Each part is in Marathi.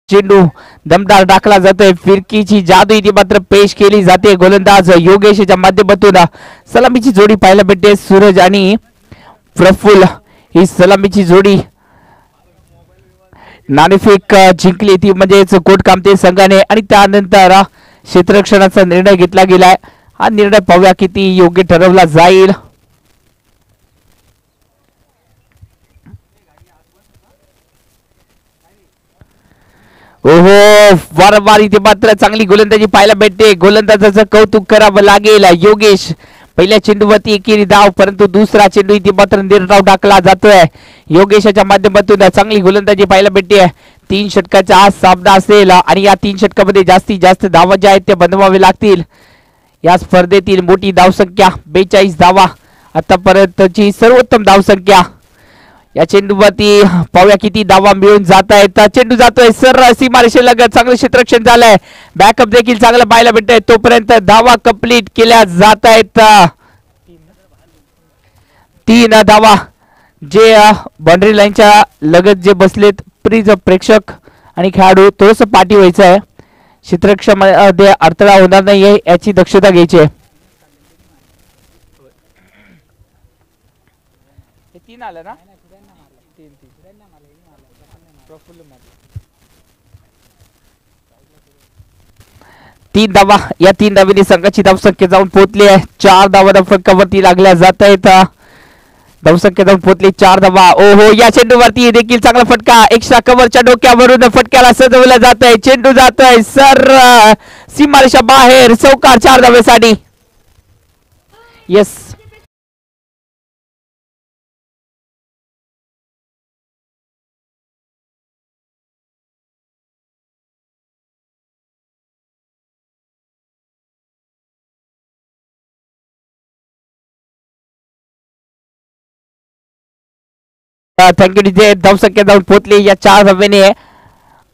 चेंडू दमदार टाकला जातोय. फिरकीची जादू इथे मात्र पेश केली जाते. गोलंदाज योगेशच्या माध्यमातून सलामीची जोडी पाहायला भेटते. सूरज आणि प्रफुल्ल ही सलामीची जोडी नाणेफेक जिंकली ती म्हणजेच कोटकामते संघाने आणि त्यानंतर क्षेत्ररक्षणाचा निर्णय घेतला गेलाय. हा निर्णय पाहूया किती योग्य ठरवला जाईल. ओहो, वारंवार इथे मात्र चांगली गोलंदाजी पाहायला भेटते. गोलंदाजाचं कौतुक करावं लागेल. योगेश पहिल्या चेंडूवरती एकेरी धाव, परंतु दुसरा चेंडू इथे मात्र निर्धाव टाकला जातोय. योगेशच्या माध्यमातून चांगली गोलंदाजी पाहायला भेटते. 3 षटकाचा आज सामना असेल आणि या 3 षटकामध्ये जास्तीत जास्त धावा ज्या आहेत त्या बनवावे लागतील. या स्पर्धेतील मोठी धावसंख्या 42 धावा, आतापर्यंतची सर्वोत्तम धावसंख्या. या चेंडूवरती पाहूया किती धावा मिळून जात आहेत. चेंडू जातोय सर सीमारेषेलगत, चांगलं क्षेत्ररक्षण झालंय. बॅकअप देखील चांगलं पाहायला भेटतंय. तोपर्यंत धावा कंप्लीट केल्या जात आहेत. 3 धावा जे बाउंड्री लाईनच्या लगत जे बसलेत प्रेक्षक आणि खेळाडू थोडस पाठी व्हायचं आहे. क्षेत्ररक्षणामध्ये अडथळा होणार नाही याची दक्षता घ्यायची आहे. 3 आलं ना, 3 धावा. या 3 धावेने संघाची धावसंख्या जाऊन पोहोचली आहे 4 धावा फटकावरती लागल्या जात आहेत. धावसंख्या जाऊन पोहोचली 4 धावा. ओहो, या चेंडूवरती देखील चांगला फटका. एक्स्ट्रा कव्हरच्या डोक्यावरून फटक्याला सजवला जात आहे. चेंडू जातोय सर सीमारेषा बाहेर. चौकार 4 धावेसाठी. Yes, thank you DJ. धावसंख्या जाऊन पोहोचली या 4 धावेने.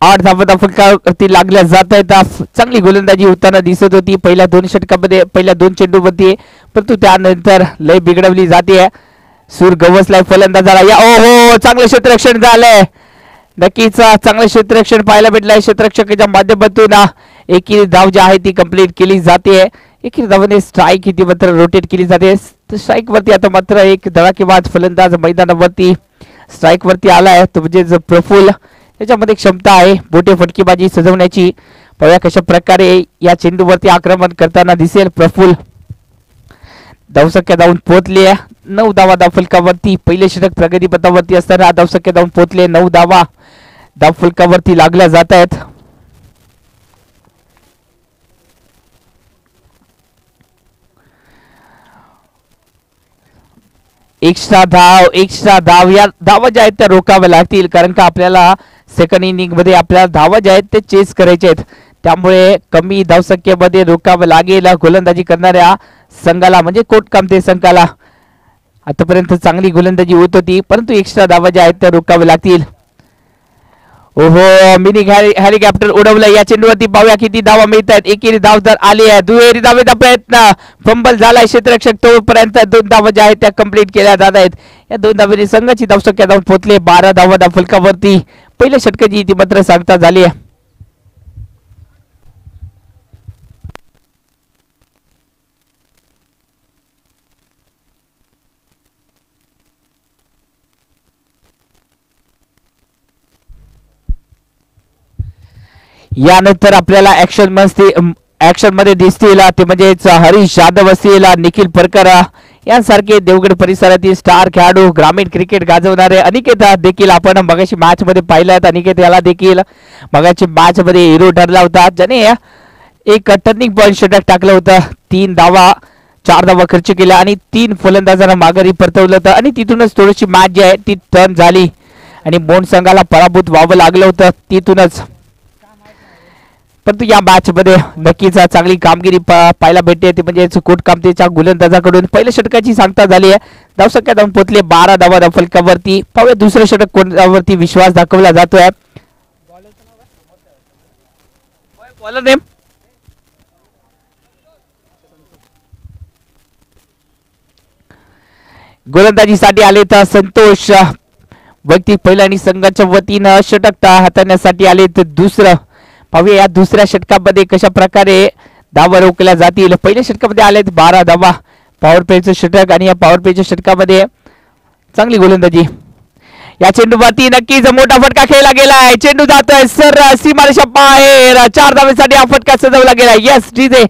8 धावा फटकावरती लागल्या जात आहेत. चांगली गोलंदाजी होताना दिसत होती पहिल्या 2 षटकामध्ये, पहिल्या 2 चेंडूमध्ये, परंतु त्यानंतर लय बिघडवली जाते. सूर गवसलाय फलंदाजाला. या ओहो, चांगलं क्षेत्ररक्षण झालंय. नक्कीच चांगलं क्षेत्ररक्षण पाहायला भेटलंय. क्षेत्ररक्षकाच्या माध्यमातून एकेरी धाव जी आहे ती कंप्लीट केली जाते. एकेरी धावाने स्ट्राईक इथे मात्र रोटेट केली जाते. स्ट्राईक वरती आता मात्र एक धडाकेबाज फलंदाज मैदानावरती स्ट्राईक वरती आलाय, तो म्हणजे प्रफुल्ल. त्याच्यामध्ये क्षमता आहे बोटे फटकेबाजी सजवण्याची. पाहूया कशा प्रकारे या चेंडूवरती आक्रमण करताना दिसेल प्रफुल्ल. धावसंख्या जाऊन पोहोचली आहे 9 धावा धावफलकावरती. पहिले षटक प्रगतीपथावरती असताना धावसंख्या जाऊन पोहोचले 9 धावा धावफलकावरती लागल्या जात आहेत. एक्स्ट्रा धाव या धावा ज्या आहेत त्या रोखाव्या लागतील, कारण का आपल्याला सेकंड इनिंग मध्ये आपल्याला धावा ज्या आहेत ते चेस करायचे आहेत. त्यामुळे कमी धावसंख्येमध्ये रोखावं लागेल गोलंदाजी करणाऱ्या संघाला, म्हणजे कोटकामते संघाला. आतापर्यंत चांगली गोलंदाजी होत होती, परंतु एक्स्ट्रा धावा ज्या आहेत त्या रोखाव्या लागतील. ओहो, मिनी हेलिकॉप्टर उडवलं. या चेंडूवरती पाहूया किती धावा मिळत आहेत. एकेरी धाव जर आली आहे, दुहेरी धावेचा प्रयत्न, फंबल झालाय क्षेत्ररक्षक, तोपर्यंत 2 धावा ज्या आहेत त्या कंप्लीट केल्या जात आहेत. या 2 धावेने संघाची धावसंख्या जाऊन पोहोचले 12 धावा धावफलकावरती. पहिल्या षटकाची ती मात्र सांगता झाली आहे. यानंतर आपल्याला ऍक्शन मध्ये दिसतील ते म्हणजेच हरीश जाधव असतील, निखिल परकर यांसारखे देवगड परिसरातील स्टार खेळाडू, ग्रामीण क्रिकेट गाजवणारे अनिकेत देखील आपण मगाशी मॅच मध्ये पाहिलं. अनिकेत याला देखील मगाची मॅच मध्ये हिरो ठरला होता, ज्याने एक टर्निंग पॉइंट षटक टाकलं होतं. 3 धावा 4 धावा खर्च केल्या आणि 3 फलंदाजांना माघारी परतवलं होतं आणि तिथूनच थोडीशी मॅच जी आहे ती टर्न झाली आणि मोंड संघाला पराभूत व्हावं लागलं होतं तिथूनच. परंतु या मॅच मध्ये नक्कीच चांगली कामगिरी पाहायला भेटते, ते म्हणजे कोटकामतेच्या गोलंदाजाकडून. पहिल्या षटकाची सांगता झाली आहे. धावसंख्या जाऊन पोहोचले 12 धावा धावफलकावरती. पाहूया दुसरं षटक कोणावरती विश्वास दाखवला जातोय. बॉलर नेम गोलंदाजीसाठी आले तर संतोष वैयक्तिक पहिला आणि संघाच्या वतीनं षटक हाताळण्यासाठी आले. तर दुसरं पाहूया या दुसऱ्या षटकामध्ये कशा प्रकारे धावा रोखल्या जातील. पहिल्या षटकामध्ये आलेत 12 धावा पॉवर प्लेचं षटक आणि या पॉवर प्लेच्या षटकामध्ये चांगली गोलंदाजी. या चेंडूवरती नक्कीच मोठा फटका खेळला गेलाय. चेंडू जातोय सर सीमारेषा बाहेर. 4 धावेसाठी हा फटका सजवला गेला. यस डीजे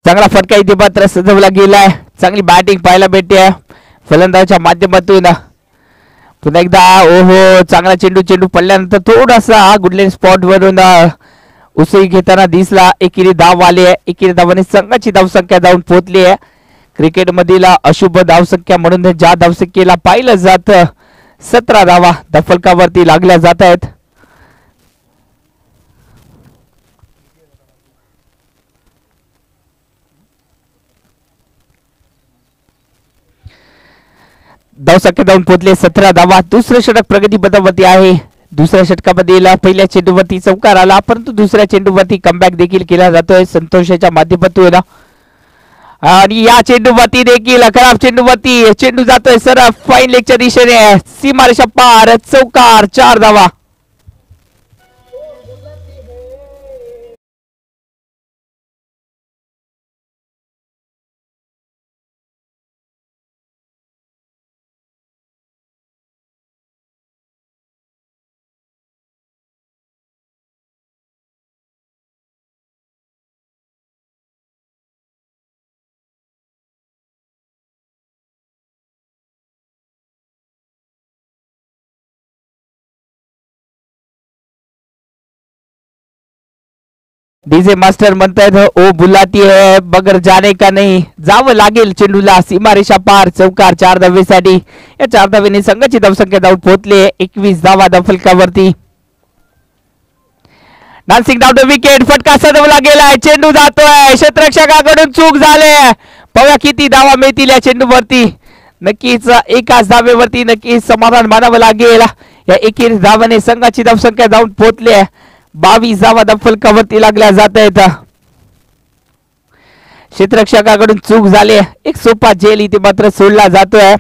चांगला फटका इथे मात्र सजवला गेलाय. चांगली बॅटिंग पाहायला भेटते फलंदाजाच्या माध्यमातून. पुन्हा एकदा ओहो चांगला चेंडू पडल्यानंतर थोडासा गुडलेन स्पॉट वरून उसळी घेताना दिसला. एकेरी धाव आली आहे. एकेरी धावाने संघाची धावसंख्या जाऊन पोहोचली आहे. क्रिकेट मधील अशुभ धावसंख्या म्हणून ज्या धावसंख्येला पाहिलं जातं 17 धावा दफलकावरती लागल्या जात आहेत. धावसंख्या जाऊन पोहोचले 17 धावा. दुसरं षटक प्रगतीपथावरती आहे. दुसऱ्या षटकामध्ये पहिल्या चेंडूवरती चौकार आला परंतु दुसऱ्या चेंडूवरती कमबॅक देखील केला जातोय संतोषाच्या माध्यमातून. आणि या चेंडूवरती देखील खराब चेंडूवरती चेंडू जातोय सर फाईन लेगच्या दिशेने. सीमारेषा पार चौकार. 4 धावा. डीजे मास्टर म्हणतायत ओ बुलाती है बगर जाने का नाही. जावं लागेल चेंडूला. सीमारेषा पार चौकार. 4 धावेसाठी. या 4 धावेने संघाची धावसंख्या जाऊन पोहोचले 21 धावा दफलकावरती. Dancing down the wicket. फटका सजवला गेलाय. चेंडू जातोय. क्षेत्ररक्षकाकडून चूक झाले. पाहूया किती धावा मिळतील या चेंडूवरती. नक्कीच एकाच धावेवरती नक्कीच समाधान मानावं लागेल. या एकेरी धावाने संघाची धावसंख्या जाऊन पोहोचली 22 धावा दफलकावरती लागल्या जात आहेत. क्षेत्ररक्षकाकडून चूक झाली. एक सोपा झेल इथे मात्र सोडला जातोय.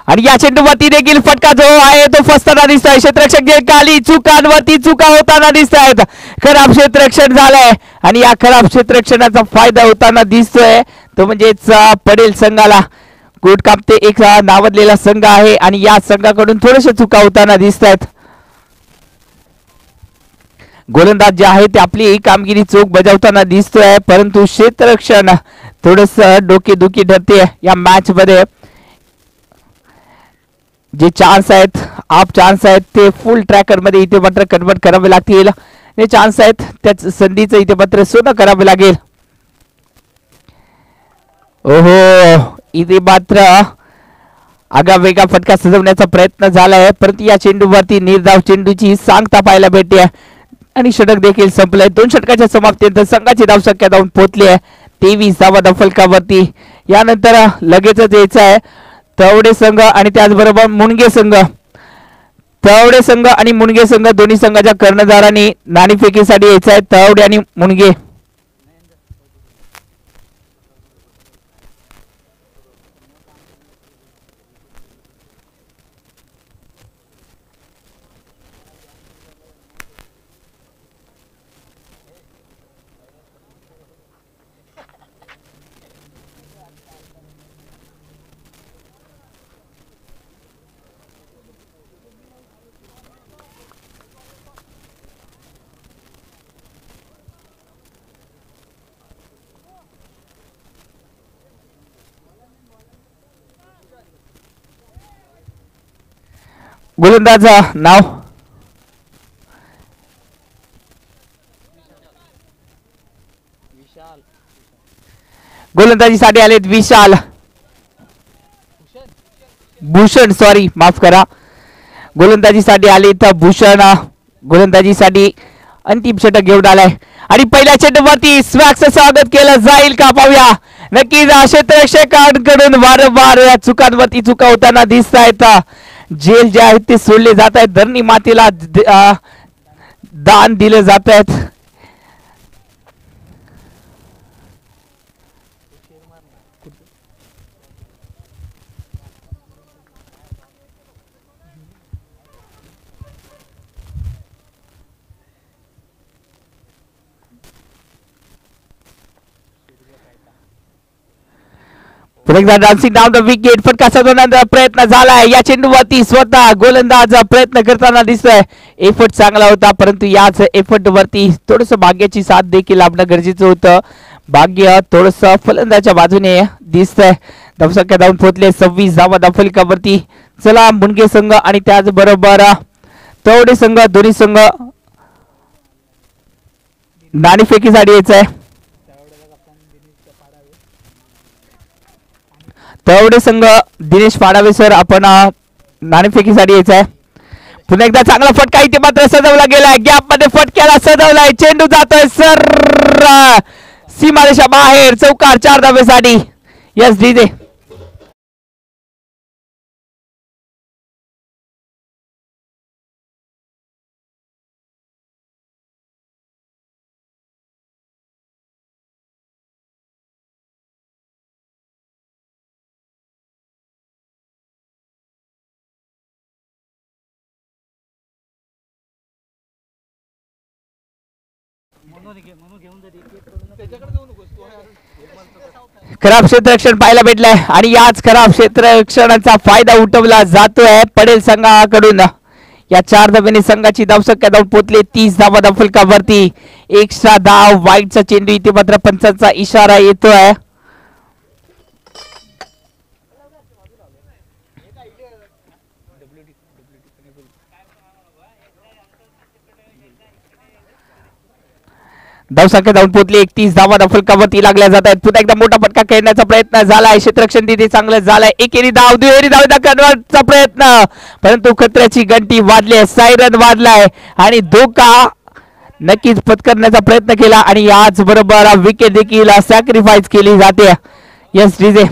आणि या चेंडूवरती देखील फटका जो आहे तो फसताना दिसतोय. क्षेत्ररक्षक जे खाली चुकांवरती चुका होताना दिसत आहेत. खराब क्षेत्ररक्षण झालंय आणि या खराब क्षेत्ररक्षणाचा फायदा होताना दिसतोय तो म्हणजेच पडेल संघाला. कोट कापते एक नावाजलेला संघ आहे आणि या संघाकडून थोडेसे चुका होताना दिसत आहेत. गोलंदाज जे आहे ते आपली कामगिरी चोख बजावताना दिसतोय परंतु क्षेत्ररक्षण थोडस डोकेदुखी ठरते या मॅच मध्ये. जे चान्स आहेत आप चान्स आहेत ते फुल ट्रॅकर मध्ये इथे मात्र कन्वर्ट करावे लागतील. हे चान्स आहेत त्याच संधीचं इथे मात्र सोनं करावे लागेल. ओहो इथे मात्र आगावेगा फटका सजवण्याचा प्रयत्न झालाय परंतु या चेंडूवरती निर्धाव चेंडूची सांगता पाहायला भेटते आणि षटक देखील संपलंय. 2 षटकाच्या समाप्तीनंतर संघाची धावसंख्या जाऊन पोहोचली आहे 23 धावा दफलकावरती. यानंतर लगेचच यायचं आहे तवडे संघ आणि त्याचबरोबर मुणगे संघ. तवडे संघ आणि मुणगे संघ दोन्ही संघाच्या कर्णधारांनी नाणेफेकीसाठी यायचं आहे. तवडे आणि मुणगे. गोलंदाज नाव गोलंदाजीसाठी आलेत विशाल भूषण, सॉरी माफ करा, गोलंदाजीसाठी आलेत भूषण. गोलंदाजीसाठी अंतिम षटक घेऊन आलाय आणि पहिल्या चेंडूवरती स्वॅक्स स्वागत केलं जाईल का पाहूया. नक्कीच क्षेत्ररक्षकांकडून वारंवार या चुकांवरती चुका होताना दिसत आहेत. जेल जे आहेत ते सोडले जात आहेत, धरणी मातेला दान दिले जात आहेत. पुन्हा डान्सिंग डाऊन द विकेट, फटका साधवण्याचा प्रयत्न झालाय. या चेंडूवरती स्वतः गोलंदाज प्रयत्न करताना दिसतोय. एफर्ट चांगला होता, परंतु याच एफर्ट वरती थोडस भाग्याची साथ देखील लाभणं गरजेचं होतं. भाग्य थोडस फलंदाच्या बाजूने दिसतंय. धावसंख्या धावून पोहोचले 26 धावा धावफलकावरती. चला मुंडगे संघ आणि त्याचबरोबर तवडे संघ, दोन्ही संघ नाणेफेकीसाठी यायचंय. तवडे संघ दिनेश फाडावे सर, आपण नाणेफेकीसाठी यायचं आहे. पुन्हा एकदा चांगला फटका इथे मात्र सजवला गेलाय. गॅप मध्ये फटक्याला सजवलाय. चेंडू जातोय सर सीमारेषा बाहेर. चौकार 4 धावेसाठी. यस डीजे खराब क्षेत्ररक्षण पाहायला भेटलंय आणि याच खराब क्षेत्ररक्षणाचा फायदा उठवला जातोय पडेल संघाकडून. या 4 धावेने संघाची धावसंख्या धावून पोहोचले 30 धावा धावफलकावरती. एक्स्ट्रा धाव, वाईटचा चेंडू इथे मात्र पंचांचा इशारा येतोय. धावसंख्या धावून पोहोचली 31 धावा धावफलकावरती लागल्या जात आहेत. पुन्हा एकदा मोठा फटका खेळण्याचा प्रयत्न झालाय. क्षेत्ररक्षण तिथे चांगलं झालंय. एकेरी धाव, दुहेरी धावेचा कन्वर्टचा प्रयत्न, परंतु खतऱ्याची घंटी वाजली, सायरन वाजलाय आणि धोका नक्कीच पत्करण्याचा प्रयत्न केला आणि याच बरोबर विकेट देखील सॅक्रिफाईस केली जाते. यस डीजे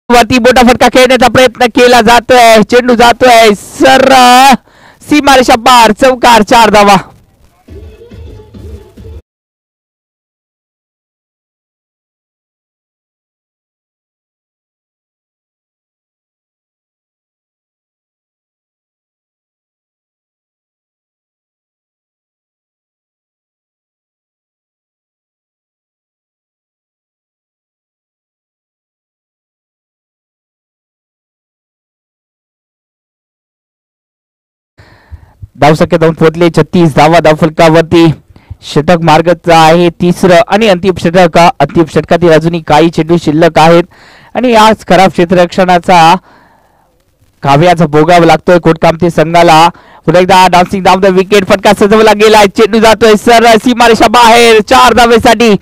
वरती मोठा फटका खेळण्याचा प्रयत्न केला जातोय. चेंडू जातोय सर सीमारेषा पार. चौकार 4 धावा. धावसंख्या धावून पोहोचले 36 धावा धावफलकावरती. षटक मार्गाचा आहे तिसरं आणि अंतिम षटक. अंतिम षटकातील अजूनही काही चेंडू शिल्लक आहेत आणि याच खराब क्षेत्ररक्षणाचा काव्याचा भोगावा लागतोय कोटकामती संघाला. पुन्हा एकदा डान्सिंग डाऊन द विकेट, फटका सजवला गेलाय. चेंडू जातोय सर सीमारेषा बाहेर. 4 धावेसाठी.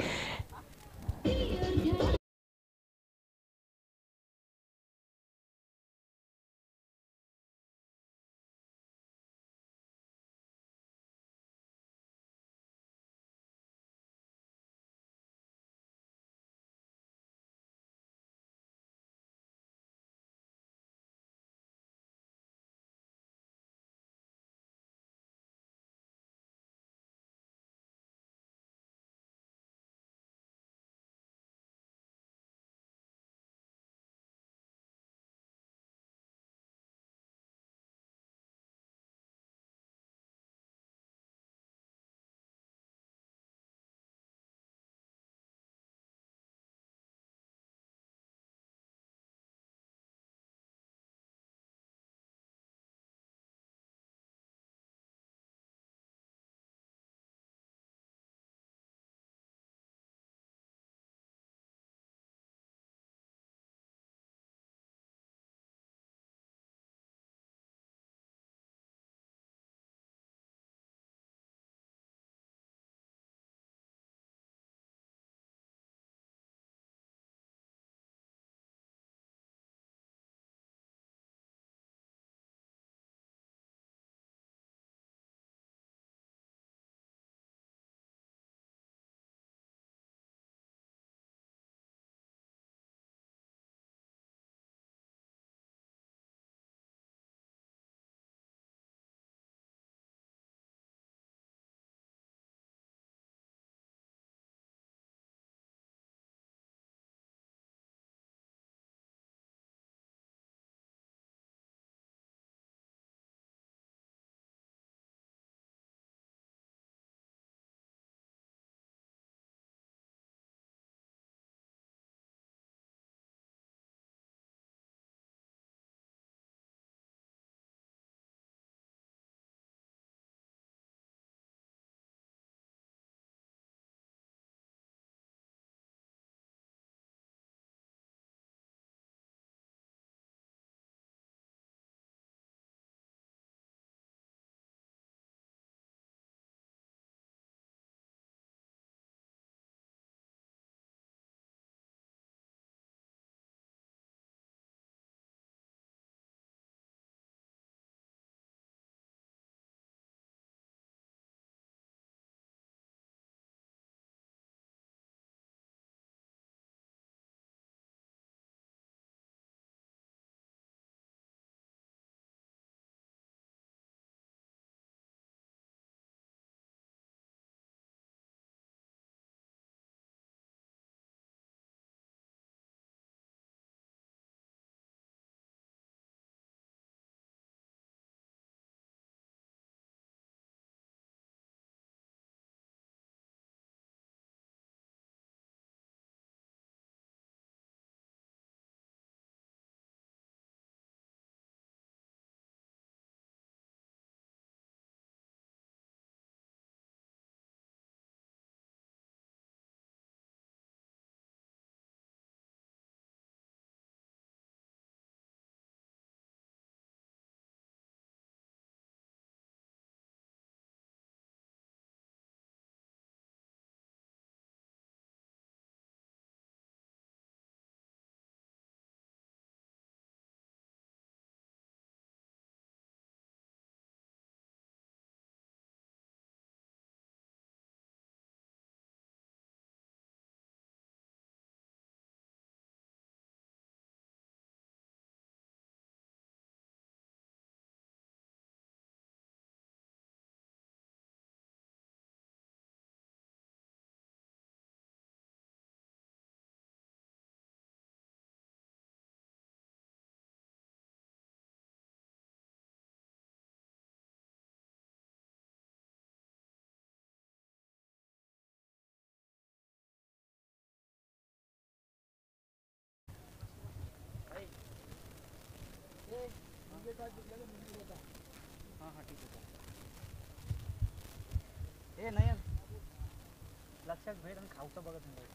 लक्षात भेट आणि खाऊचं बघत नाही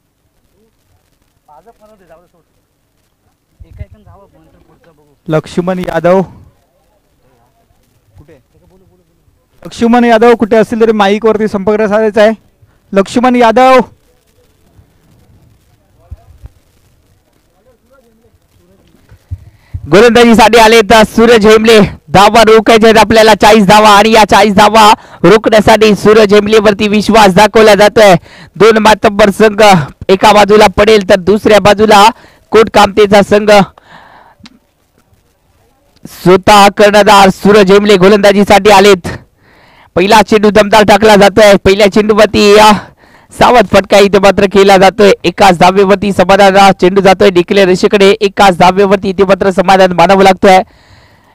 माझं पण होते जाऊ सोड एका एका जावं नंतर पुढचं बघू. लक्ष्मण यादव कुठे? लक्ष्मण यादव कुठे असतील तरी माईक वरती संपर्क साधायचा आहे. लक्ष्मण यादव गोलंदाजीसाठी आले तर सूरज हेमले धावा रोखायचे आहेत आपल्याला 40 धावा आणि या 40 धावा रोखण्यासाठी सूरज हेमलेवरती विश्वास दाखवला जातोय. दोन मातब्बर संघ एका बाजूला पडेल तर दुसऱ्या बाजूला कोटकामतेचा संघ स्वतः कर्णधार सूरज हेमले गोलंदाजीसाठी आलेत. पहिला चेंडू दमदार टाकला जातोय. पहिल्या चेंडूवरती सावध फटका इथे मात्र केला जातोय. एकाच धावेवरती समाधान चेंडू जातोय डिक्लेअर रेषेकडे. एकाच धावेवरती इथे मात्र समाधान मानावं लागतोय.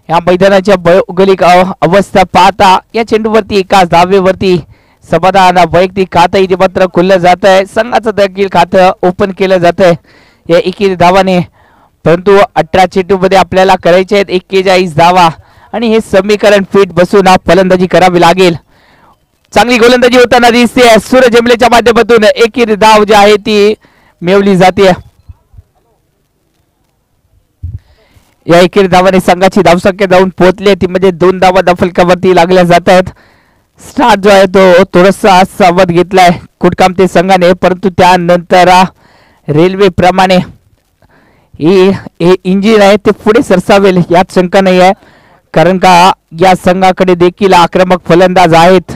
या मैदानाच्या भौगोलिक अवस्था पाहता या चेंडूवरती एकाच धावेवरती समाधान वैयक्तिक खातं इथे मात्र खुललं जात आहे. संघाचं देखील खातं ओपन केलं जात आहे या 21 धावाने. परंतु 18 चेंडूमध्ये आपल्याला करायचे आहेत 41 धावा आणि हे समीकरण फिट बसून फलंदाजी करावी लागेल. चांगली गोलंदाजी होताना दिसते सूरज हेमलेच्या माध्यमातून. एकेरी धाव जी आहे ती मिळवली जाते. या एकेरी धावाने संघाची धावसंख्या जाऊन पोहोचली ती म्हणजे 2 धावा दफलकावरती लागल्या जात आहेत. स्टार्ट जो आहे तो थोडासा सावध घेतलाय कुटकामते संघाने. परंतु त्यानंतर रेल्वे प्रमाणे हे इंजिन आहे ते पुढे सरसावेल यात शंका नाही आहे. कारण का या संघाकडे देखील आक्रमक फलंदाज आहेत.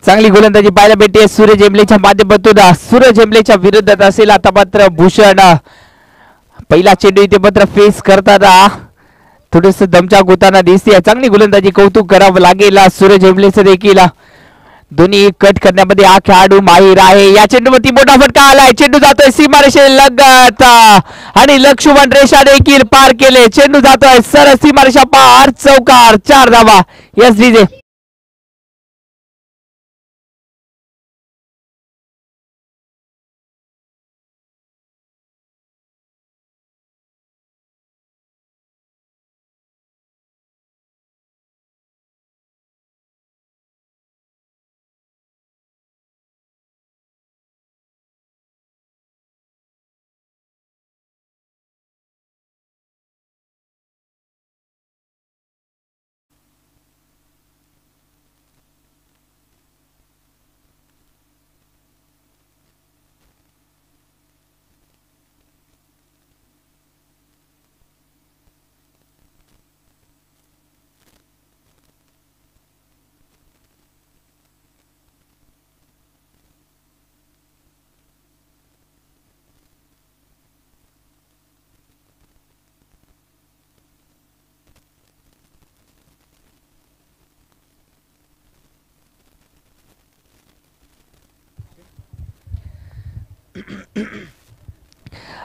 चांगली गोलंदाजी पाहायला भेटते सूरज हेमलेच्या माध्यमातून. सूरज हेमलेच्या विरोधात असेल आता मात्र भूषण. पहिला चेंडू इथे मात्र फेस करताना थोडस दमछाक होताना दिसते. चांगली गोलंदाजी कौतुक करावं लागेल सूरज हेमलेचं देखील. दोन्ही कट करण्यामध्ये हा खेळाडू माहीर आहे. या चेंडूवरती मोठा फटका आलाय. चेंडू जातोय सीमारेषे लगत आणि लक्ष्मण रेषा देखील पार केले. चेंडू जातोय सरळ सीमारेषा पार. चौकार 4 धावा. Yes DJ.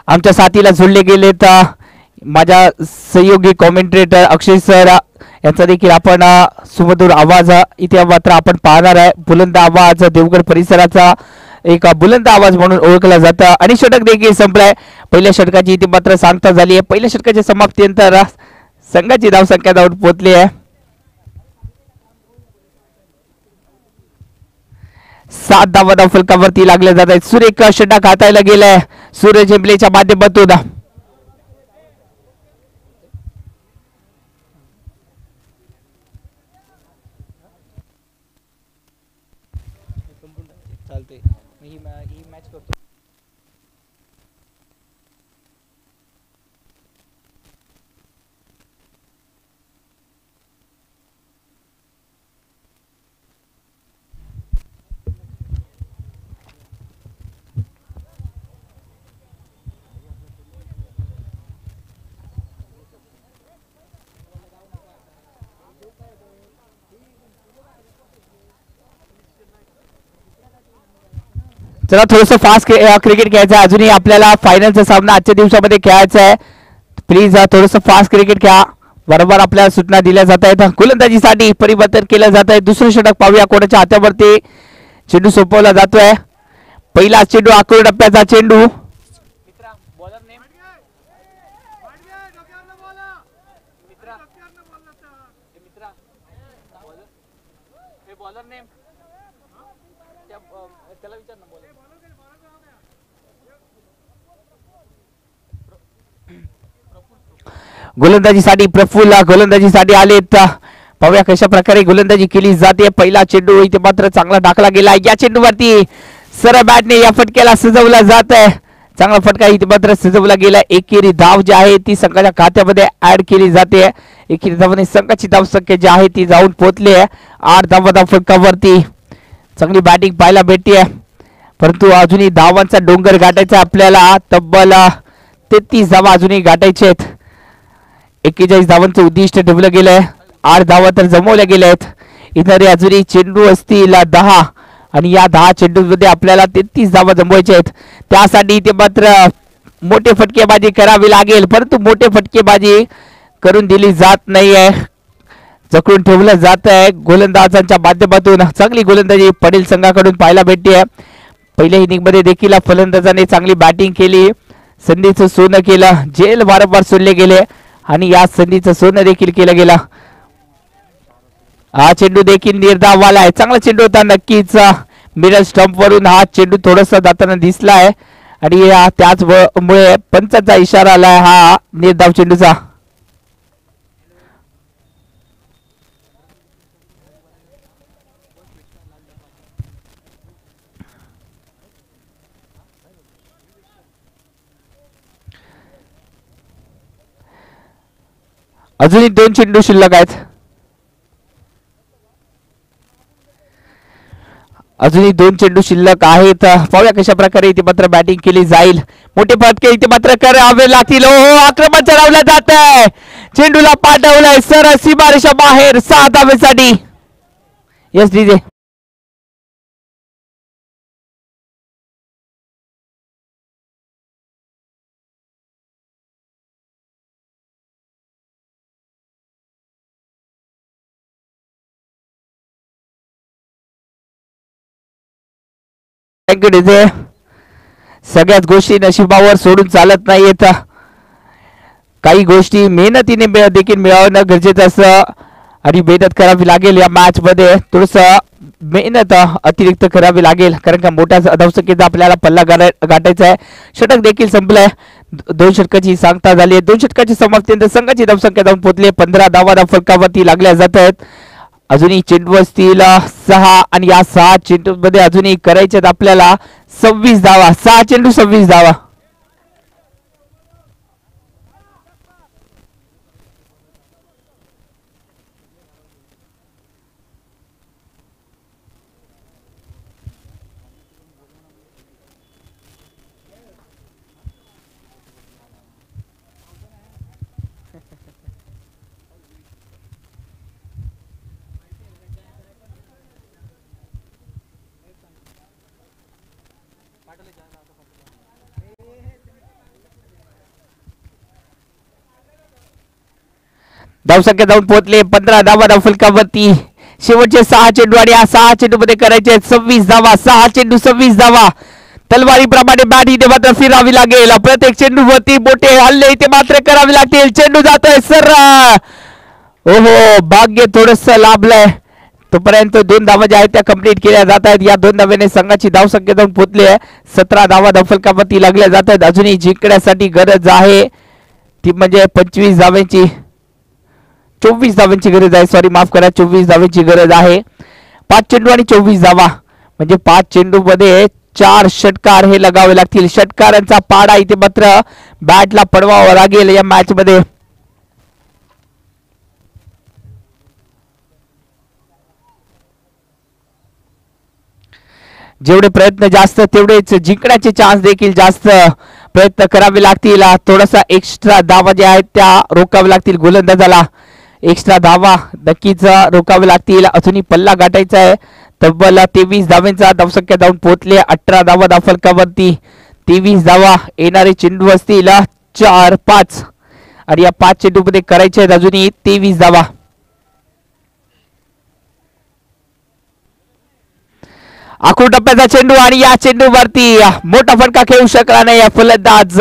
आमच्या साथीला जोडले गेले तर माझ्या सहयोगी कॉमेंट्रेटर अक्षय सर यांचा देखील आपण सुमधुर आवाज इथे मात्र आपण पाहणार आहे. बुलंद आवाज देवगड परिसराचा एक बुलंद आवाज म्हणून ओळखला जातं. आणि षटक देखील संपलाय. पहिल्या षटकाची इथे मात्र सांगता झाली आहे. पहिल्या षटकाच्या समाप्तीनंतर संघाची धावसंख्या जाऊन पोहोचली आहे 7 धावा फलकावरती लागल्या जात आहेत. सुरेख षटक हातायला गेलाय सूरज हेमलेच्या माध्यमातून. चालते ही मॅच करतो. चला थोडस फास्ट क्रिकेट खेळायचं आहे. अजूनही आपल्याला फायनलचा सामना आजच्या दिवसामध्ये खेळायचा आहे. प्लीज थोडस फास्ट क्रिकेट खेळा. बरोबर आपल्याला सूचना दिल्या जात आहेत. गोलंदाजीसाठी परिवर्तन केलं जात आहे. दुसरं षटक पाहूया कोणाच्या हातावरती चेंडू सोपवला जातोय. पहिला चेंडू आखूड टप्प्याचा चेंडू. गोलंदाजीसाठी प्रफुल्ल गोलंदाजीसाठी आलेत. पाहूया कशा प्रकारे गोलंदाजी केली जाते. पहिला चेंडू इथे मात्र चांगला टाकला गेला. या चेंडूवरती सरळ बॅटने या फटक्याला सजवला जात आहे. चांगला फटका इथे मात्र सजवला गेला. एकेरी धाव जी आहे ती संघाच्या खात्यामध्ये ऍड केली जाते. एकेरी धावाने संघाची धाव संख्या जी आहे ती जाऊन पोहोचली आहे 8 धावा फटकावरती. चांगली बॅटिंग पाहायला भेटते परंतु अजूनही धावांचा डोंगर गाठायचा आपल्याला. तब्बल 33 धावा अजूनही गाठायचे आहेत. 41 धावांचं उद्दिष्ट ठेवलं गेलंय. 8 धावा तर जमवल्या गेल्या आहेत. इतर अजूनही चेंडू असतील 10 आणि या 10 चेंडूमध्ये आपल्याला 33 धावा जमवायच्या आहेत. त्यासाठी इथे मात्र मोठे फटकेबाजी करावी लागेल परंतु मोठे फटकेबाजी करून दिली जात नाहीये. जखडून ठेवलं जात आहे. गोलंदाजांच्या माध्यमातून चांगली गोलंदाजी पडेल संघाकडून पाहायला भेटते. पहिल्या इनिंग मध्ये देखील फलंदाजाने चांगली बॅटिंग केली. संधीचं सोनं केलं. जेल वारंवार सोडले गेले आणि या संधीचं सोनं देखील केलं गेलं. हा चेंडू देखील निर्धाववाला आहे. चांगला चेंडू होता नक्कीच. मिडल स्टंप वरून हा चेंडू थोडासा जाताना दिसला आहे आणि त्याचमुळे पंचाचा इशारा आलाय हा निर्धाव चेंडूचा. अजूनही 2 चेंडू शिल्लक आहेत. अजूनही 2 चेंडू शिल्लक आहेत. पाहूया कशा प्रकारे इथे मात्र बॅटिंग केली जाईल. मोठे फटके इथे मात्र करावे लागतील. हो आक्रमण चढवलं जात आहे. चेंडूला पाठवलंय सरळ सीमारेषा बाहेर 6 धावेसाठी. Yes DJ. सगळ्याच गोष्टी नशिबावर सोडून चालत नाहीयेत. काही गोष्टी मेहनतीने देखील मिळवणं गरजेचं असतं आणि मेहनत करावी लागेल. या मॅच मध्ये थोडस मेहनत अतिरिक्त करावी लागेल कारण का मोठ्या धावसंख्येचा आपल्याला पल्ला गाठायचा आहे. षटक देखील संपलंय. 2 षटकाची सांगता झाली. 2 षटकाची समाप्तीनंतर संघाची धावसंख्या जाऊन पोहोचली. 15 धावा फलकावरती लागल्या जात आहेत. अजूनही चेंडू असतील 6 आणि या 6 चेंडू मध्ये अजूनही करायचे आपल्याला 26 धावा. 6 चेंडू 26 धावा. धावसंख्या जाऊन पोहोचले 15 धावा फलकावरती. शेवटचे 6 चेंडू आणि या 6 चेंडू मध्ये करायचे 26 धावा. 6 चेंडू 26 धावा. तलवारीप्रमाणे बॅट इथे मात्र फिरावी लागेल. प्रत्येक चेंडू वरती मोठे हल्ले इथे मात्र करावे लागतील. चेंडू जातोय सरळ. ओहो भाग्य थोडस लाभलंय. तोपर्यंत 2 धावा ज्या आहेत त्या कंप्लीट केल्या जात आहेत. या 2 धाव्याने संघाची धावसंख्या जाऊन पोहोचली आहे 17 धावा फलकावरती लागल्या जात आहेत. अजूनही जिंकण्यासाठी गरज आहे ती म्हणजे 25 धाव्यांची 24 धावांची गरज आहे. सॉरी माफ करा 24 धावांची गरज आहे. 5 चेंडू आणि 24 धावा म्हणजे 5 चेंडू मध्ये 4 षटकार हे लगावे लागतील. षटकारांचा पाडा इथे मात्र बॅटला पडवावा लागेल या मॅच मध्ये. जेवढे प्रयत्न जास्त तेवढेच जिंकण्याचे चान्स देखील जास्त प्रयत्न करावे लागतील. थोडासा एक्स्ट्रा धावा ज्या आहेत त्या रोकावे लागतील. गोलंदाजाला एक्स्ट्रा धावा नक्कीच रोकावे लागतील. अजूनही पल्ला गाठायचा आहे तब्बल 23 धावांचा धावसंख्या जाऊन पोहोचले. 18 धावा धावफलकावरती. 23 धावा. येणारे चेंडू असतील 4-5 आणि या 5 चेंडू मध्ये करायचे आहेत अजूनही 23 धावा. आखूड टप्प्याचा चेंडू आणि या चेंडूवरती मोठा फटका खेळू शकला नाही फलंदाज.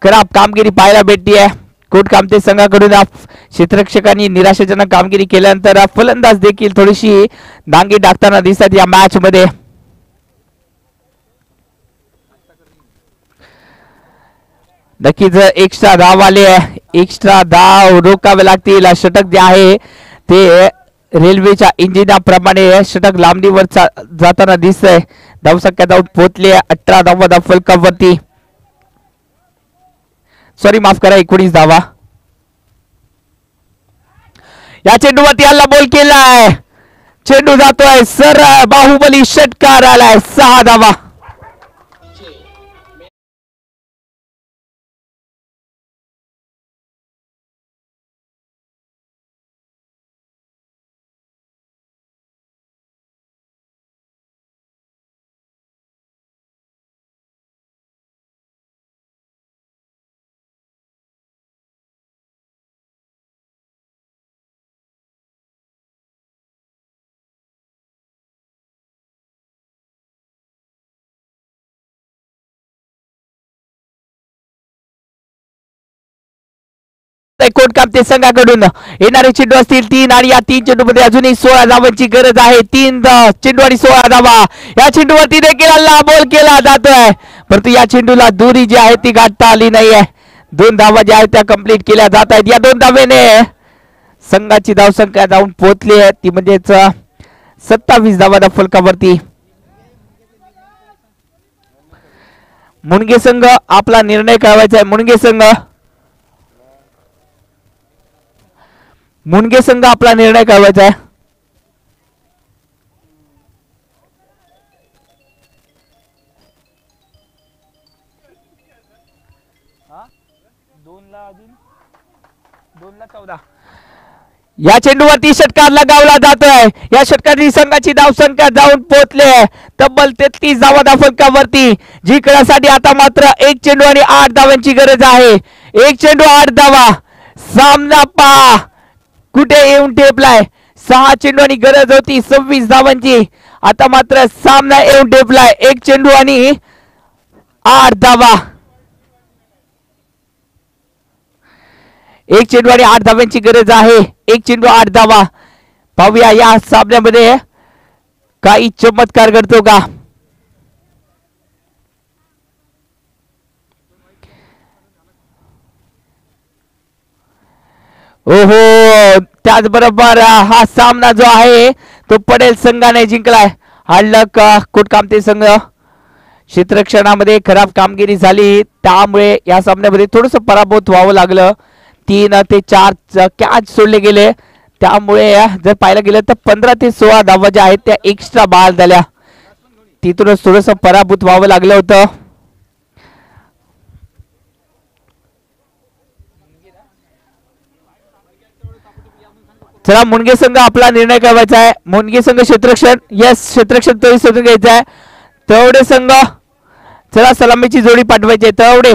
खराब कामगिरी पाहायला भेटतीये कोटकामते संघाकडून. क्षेत्ररक्षकांनी निराशाजनक कामगिरी केल्यानंतर फलंदाज देखील थोडीशी नांगी टाकताना दिसतात या मॅच मध्ये. नक्कीच एक्स्ट्रा धाव आले. एक्स्ट्रा धाव रोखावे लागतील. षटक जे आहे ते रेल्वेच्या इंजिनाप्रमाणे षटक लांबणीवर जाताना दिसतंय. धावसंख्या जाऊन पोहोचले 18 धावा धावफलकावरती. सॉरी माफ करा 19 धावा. या चेंडूवरती हल्ला बॉल केलाय. चेंडू जातोय सरळ बाहुबली षटकार आलाय. 6 धावा. कोटकामते संघाकडून येणारे चेंडू असतील 3 आणि या 3 चेंडू मध्ये अजूनही 16 धावांची गरज आहे. 3 चेंडू आणि 16 धावा. या चेंडूवरती देखील हल्ला बॉल केला जातोय परंतु या चेंडूला दूरी जी आहे ती गाठता आली नाहीये. 2 धावा ज्या आहेत त्या कंप्लीट केल्या जात आहेत. या 2 धावेने संघाची धावसंख्या जाऊन पोहोचली आहे ती म्हणजेच 27 धावा फलकावरती. मुणगे संघ आपला निर्णय कळवायचा आहे. मुणगे संघ आपला निर्णय कळवायचा आहे. या चेंडूवरती षटकार लगावला जातोय. या षटकाची संघाची धावसंख्या जाऊन पोहोचले तब्बल 33 धावा धावफलकावरती. जिंकण्यासाठी आता मात्र 1 चेंडू आणि 8 धावांची गरज आहे. 1 चेंडू 8 धावा. सामना पहा कुठे येऊन ठेपलाय. 6 चेंडू आणि गरज होती 26 धावांची. आता मात्र सामना येऊन ठेपलाय. 1 चेंडू आणि 8 धावा. 1 चेंडू आणि 8 धावांची गरज आहे. 1 चेंडू 8 धावा. पाहूया या सामन्यामध्ये काही चमत्कार घडतो का. ओहो त्याचबरोबर हा सामना जो आहे तो पडेल संघाने जिंकलाय. हाडलक कोटकामते संघ. क्षेत्ररक्षणामध्ये खराब कामगिरी झाली त्यामुळे या सामन्यामध्ये थोडस पराभूत व्हावं लागलं. 3 ते 4 कॅच सोडले गेले त्यामुळे जर पाहायला गेलं तर 15 ते 16 धावा ज्या आहेत त्या एक्स्ट्रा बाद झाल्या. तिथूनच थोडस पराभूत व्हावं लागलं होतं. चला मुणगे संघ आपला निर्णय करायचा आहे. मुणगे संघ क्षेत्ररक्षण. यस क्षेत्ररक्षण तोही शोधून घ्यायचा आहे. तेवढे संघ चला सलामीची जोडी पाठवायची आहे. तेवढे